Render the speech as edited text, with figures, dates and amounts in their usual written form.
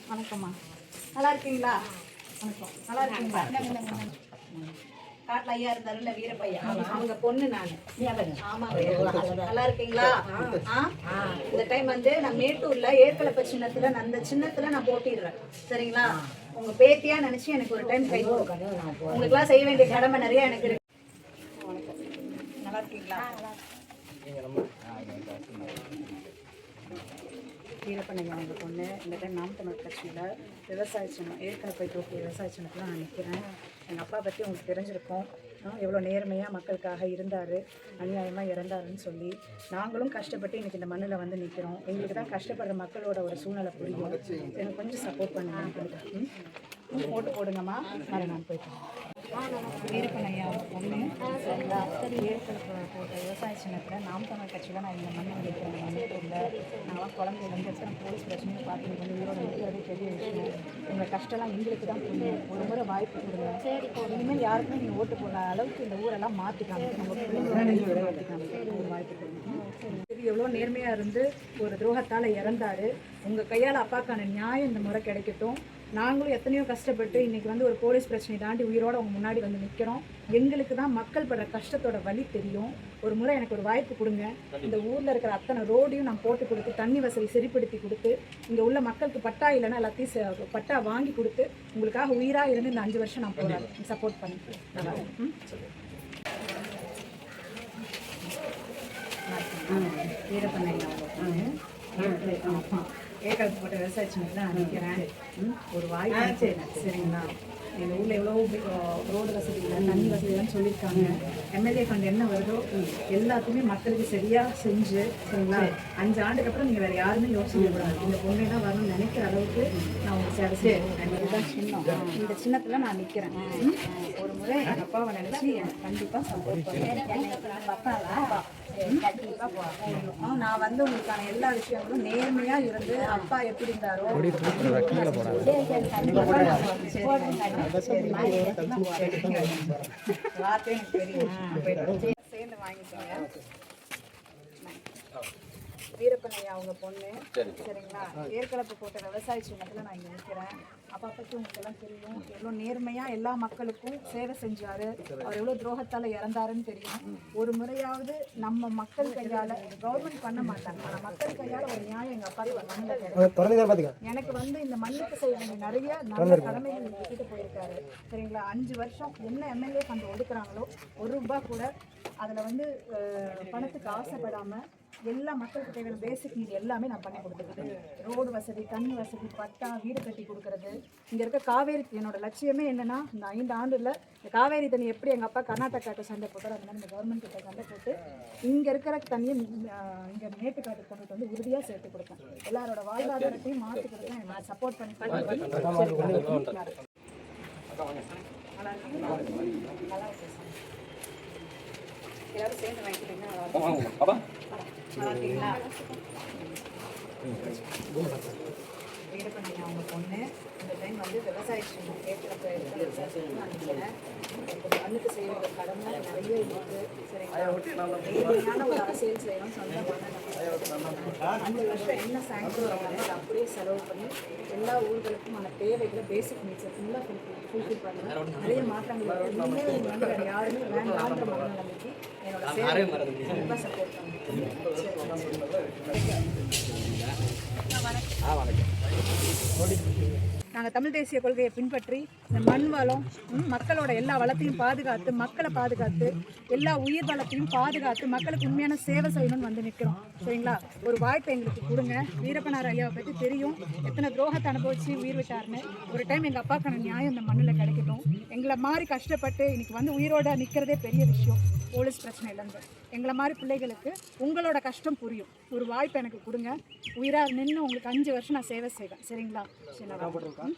வணக்கம்மா, நல்லா இருக்கீங்களா? வணக்கம், நல்லா இருக்கீங்களா? காட்டில் ஐயா இருந்தாருல்ல வீரப்பையா, அவங்க பொண்ணு நான். ஆமாங்க, நல்லா இருக்கீங்களா? இந்த டைம் வந்து நான் மேட்டூர்ல ஏற்கலப்ப சின்னத்துல அந்த சின்னத்துல நான் போட்டிடுறேன், சரிங்களா? உங்க பேத்தியா நினைச்சு எனக்கு ஒரு டைம் கை கொடுக்கணும். உங்களுக்குலாம் செய்ய வேண்டிய கடமை நிறைய எனக்கு இருக்கு. நல்லா இருக்கீங்களா? வீரப்பண்ணையா அவங்க பொண்ணு. இந்த டைம் நாம் தமிழ் கட்சியில் விவசாய சின்னம் ஏற்கனவே தோற்று விவசாய சின்னத்தில் நான் நிற்கிறேன். எங்கள் அப்பா பற்றி உங்களுக்கு தெரிஞ்சிருக்கோம், எவ்வளோ நேர்மையாக மக்களுக்காக இருந்தார், அநியாயமாக இறந்தாருன்னு சொல்லி. நாங்களும் கஷ்டப்பட்டு இன்றைக்கி இந்த மண்ணில் வந்து நிற்கிறோம். எங்களுக்கு தான் கஷ்டப்படுற மக்களோட ஒரு சூழ்நிலை புரியும். எனக்கு கொஞ்சம் சப்போர்ட் பண்ணுங்க. ஓட்டு போடுங்கம்மா. அதை நான் போயிட்டேன். வீரப்பண்ணையா பொண்ணு சரிங்களா? ஏற்கனவே போட்ட விவசாய சின்னத்தில் நாம் தமிழ் கட்சியில் நான் இந்த மண்ணை நிற்கிறேன். மண்ணில் நாங்களாம் குழந்தையிலேருந்து எத்தனை போலீஸ் பிரச்சனையும் பார்த்து வந்து உயிரோட நிற்கிறதே பெரிய விஷயம். உங்கள் கஷ்டம்லாம் எங்களுக்கு தான் புரியும். ஒரு முறை வாய்ப்பு கொடுங்க. இனிமேல் யாருக்குமே நீங்கள் ஓட்டு போடுற அளவுக்கு இந்த ஊரெல்லாம் மாற்றிக்காங்க. நம்ம பிள்ளைங்களோட மாற்றிக்காங்க. ஒரு வாய்ப்பு கொடுங்க. எவ்வளோ நேர்மையாக இருந்து ஒரு துரோகத்தால் இறந்தார். உங்கள் கையால் அப்பாக்கான நியாயம் இந்த முறை கிடைக்கட்டும். நாங்களும் எத்தனையோ கஷ்டப்பட்டு இன்றைக்கி வந்து ஒரு போலீஸ் பிரச்சனை தாண்டி உயிரோடு அவங்க முன்னாடி வந்து நிற்கிறோம். எங்களுக்கு தான் மக்கள் படுற கஷ்டத்தோட வலி தெரியும். ஒரு முறை எனக்கு ஒரு வாய்ப்பு கொடுங்க. இந்த ஊரில் இருக்கிற அத்தனை ரோடையும் நான் போட்டு கொடுத்து, தண்ணி வசதி சரிப்படுத்தி கொடுத்து, இங்கே உள்ள மக்களுக்கு பட்டா இல்லைன்னா எல்லாத்தையும் பட்டா வாங்கி கொடுத்து, உங்களுக்காக உயிராக இருந்து இந்த 5 வருஷம் நான் போகிறேன். சப்போர்ட் பண்ணிட்டு நல்லா வீரப்பண்ணையா ஏற்கனவே போட்ட விவசாய சின்னத்தில் நான் நிற்கிறேன். ஒரு வாய்ப்பு சரிங்களா? எங்கள் ஊரில் எவ்வளோ ரோடு வசதி இல்லை, தண்ணி வசதிகள்னு சொல்லியிருக்காங்க. எம்எல்ஏ ஃபண்ட் என்ன வருதோ எல்லாத்தையுமே மக்களுக்கு சரியாக செஞ்சு, சரிங்களா? 5 ஆண்டுக்கு அப்புறம் நீங்கள் வேறு யாருமே யோசிக்கக்கூடாது. இந்த பொண்ணை தான் வரணும்னு நினைக்கிற அளவுக்கு நான் உங்களுக்கு சேவை செய்வேன். இதுதான் சின்னம். இந்த சின்னத்தில் நான் நிற்கிறேன். ஒரு முறை எங்கள் அப்பாவை நினச்சி எனக்கு கண்டிப்பாக சப்போர்ட் பண்ணுவேன். நான் வந்து உங்களுக்கான எல்லா விஷயங்களும் நேர்மையாக இருந்து அப்பா எப்படி இருந்தாரோ வார்த்தை எனக்கு தெரியும். சேர்ந்து வாங்கிக்கோங்க. வீரப்பண்ணையா அவங்க பொண்ணு சரிங்களா? ஏற்கனவே போட்ட விவசாய சின்னத்தில் நான் இங்கே நிற்கிறேன். அப்பா பற்றி உங்களுக்கு எல்லாம் தெரியும். எவ்வளோ நேர்மையாக எல்லா மக்களுக்கும் சேவை செஞ்சார். அவர் எவ்வளோ துரோகத்தால் இறந்தாருன்னு தெரியும். ஒரு முறையாவது நம்ம மக்கள் கையால், கவர்மெண்ட் பண்ண மாட்டாங்க, ஆனால் மக்கள் கையால் ஒரு நியாயம் எங்கள் அப்பா எனக்கு வந்து இந்த மண்ணுக்கு செய்ய வேண்டிய நிறைய நல்ல கடமைகள் விட்டுட்டு போயிருக்காரு, சரிங்களா? 5 வருஷம் என்ன எம்எல்ஏ ஃபண்ட் ஒதுக்குறாங்களோ ₹1 கூட அதில் வந்து பணத்துக்கு ஆசைப்படாமல் எல்லா மக்களுக்கு தேவையான பேசிக் நீட் எல்லாமே நான் பண்ணி கொடுத்துருக்கேன். ரோடு வசதி, தண்ணி வசதி, பட்டா, வீடு கட்டி கொடுக்கறது. இங்கே இருக்க காவேரி, என்னோட லட்சியமே என்னென்னா, இந்த 5 ஆண்டில் இந்த காவேரி தண்ணி எப்படி எங்கள் அப்பா கர்நாடகாட்ட சண்டை போட்டார், அந்த மாதிரி இந்த கவர்மெண்ட் கிட்ட சண்டை போட்டு இங்கே இருக்கிற தண்ணியை இங்கே மேட்டுக்காட்டு கொண்டுட்டு வந்து உறுதியாக சேர்த்து கொடுப்பேன். எல்லாரோட வாழ்வாதாரத்தையும் மாற்றி கொடுப்பேன். எனக்கு சப்போர்ட் பண்ணி எல்லாரும் சேர்ந்து வாங்கிக்கிட்டீங்கன்னா நல்லா இருக்கீங்களா? வீரப்பண்ணையா அவங்க பொண்ணு. இந்த டைம் வந்து விவசாய சின்னம் ஏற்கனவே விவசாய சின்னம் நான் நினைக்கிறேன். மண்ணுக்கு செய்ய வேண்டிய கடமை நிறைய இருக்குது, சரிங்களா? நேர்மையான ஒரு அரசியல் செய்யணும். சொந்தமான 5 வருஷம் என்ன சாங்ஷன் வராங்க அதை அப்படியே செலவு பண்ணி எல்லா ஊர்களுக்குமான தேவைகளை, பேசிக் நீட்ஸை ஃபுல்லாக ஃபுல்ஃபில் பண்ணுங்க. நிறைய மாற்றங்கள் இருக்குது. வந்து வேறு யாருமே வேண்டான்ற மனநிலைமைக்கு என்னோட சேவை கண்டிப்பாக சப்போர்ட் பண்ணுங்க. நாங்கள் தமிழ் தேசிய கொள்கையை பின்பற்றி இந்த மண் வளம், மக்களோட எல்லா வளத்தையும் பாதுகாத்து, மக்களை பாதுகாத்து, எல்லா உயிர் வளத்தையும் பாதுகாத்து மக்களுக்கு உண்மையான சேவை செய்யணும்னு வந்து நிற்கிறோம், சரிங்களா? ஒரு வாய்ப்பை எங்களுக்கு கொடுங்க. வீரப்பனார் ஐயாவை பற்றி தெரியும், எத்தனை துரோகத்தை அனுபவிச்சு உயிர் விட்டாருன்னு. ஒரு டைம் எங்கள் அப்பாக்கான நியாயம் இந்த மண்ணில் கிடைக்கட்டும். எங்களை மாதிரி கஷ்டப்பட்டு இன்னைக்கு வந்து உயிரோட நிற்கிறதே பெரிய விஷயம். போலீஸ் பிரச்சனையிலேருந்து எங்களை மாதிரி பிள்ளைகளுக்கு உங்களோட கஷ்டம் புரியும். ஒரு வாய்ப்பு எனக்கு கொடுங்க. உயிராக நின்று உங்களுக்கு 5 வருஷம் நான் சேவை செய்வேன், சரிங்களா? சரி.